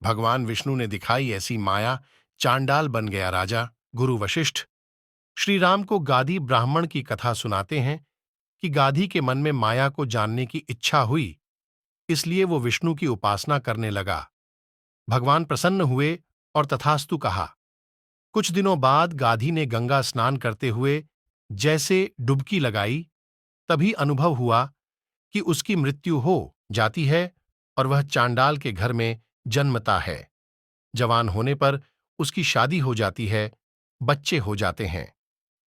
भगवान विष्णु ने दिखाई ऐसी माया, चांडाल बन गया राजा। गुरु वशिष्ठ श्री राम को गाधी ब्राह्मण की कथा सुनाते हैं कि गाधी के मन में माया को जानने की इच्छा हुई, इसलिए वो विष्णु की उपासना करने लगा। भगवान प्रसन्न हुए और तथास्तु कहा। कुछ दिनों बाद गाधी ने गंगा स्नान करते हुए जैसे डुबकी लगाई, तभी अनुभव हुआ कि उसकी मृत्यु हो जाती है और वह चांडाल के घर में जन्मता है। जवान होने पर उसकी शादी हो जाती है, बच्चे हो जाते हैं।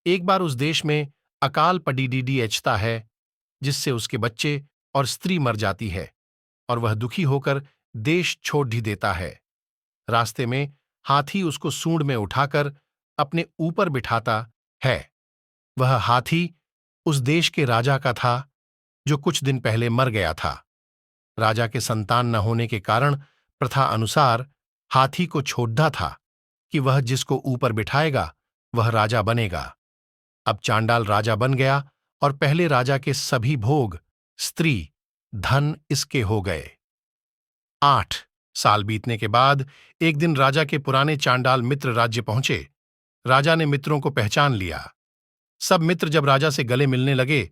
एक बार उस देश में अकाल पडीडीडीएचता है, जिससे उसके बच्चे और स्त्री मर जाती है और वह दुखी होकर देश छोड़ ही देता है। रास्ते में हाथी उसको सूंड में उठाकर अपने ऊपर बिठाता है। वह हाथी उस देश के राजा का था जो कुछ दिन पहले मर गया था। राजा के संतान न होने के कारण प्रथा अनुसार हाथी को छोड़ा था कि वह जिसको ऊपर बिठाएगा वह राजा बनेगा। अब चांडाल राजा बन गया और पहले राजा के सभी भोग, स्त्री, धन इसके हो गए। 8 साल बीतने के बाद एक दिन राजा के पुराने चांडाल मित्र राज्य पहुंचे। राजा ने मित्रों को पहचान लिया। सब मित्र जब राजा से गले मिलने लगे,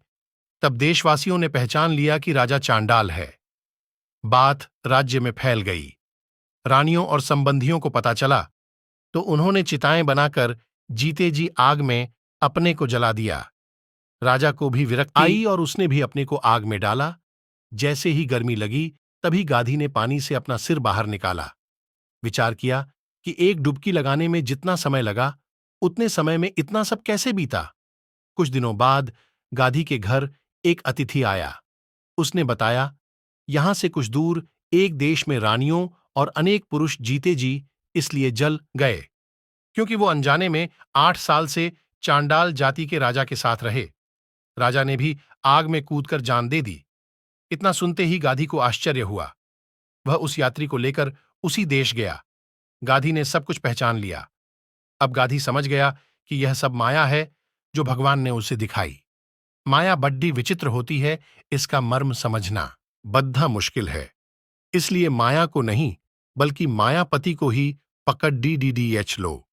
तब देशवासियों ने पहचान लिया कि राजा चांडाल है। बात राज्य में फैल गई। रानियों और संबंधियों को पता चला तो उन्होंने चिताएं बनाकर जीते जी आग में अपने को जला दिया। राजा को भी विरक्ति आई और उसने भी अपने को आग में डाला। जैसे ही गर्मी लगी, तभी गाधी ने पानी से अपना सिर बाहर निकाला। विचार किया कि एक डुबकी लगाने में जितना समय लगा, उतने समय में इतना सब कैसे बीता। कुछ दिनों बाद गाधी के घर एक अतिथि आया। उसने बताया, यहां से कुछ दूर एक देश में रानियों और अनेक पुरुष जीते जी इसलिए जल गए क्योंकि वो अनजाने में 8 साल से चांडाल जाति के राजा के साथ रहे। राजा ने भी आग में कूदकर जान दे दी। इतना सुनते ही गाधी को आश्चर्य हुआ। वह उस यात्री को लेकर उसी देश गया। गाधी ने सब कुछ पहचान लिया। अब गाधी समझ गया कि यह सब माया है जो भगवान ने उसे दिखाई। माया बड्डी विचित्र होती है, इसका मर्म समझना बद्धा मुश्किल है। इसलिए माया को नहीं, बल्कि मायापति को ही पकड़ डी डी डी एच लो।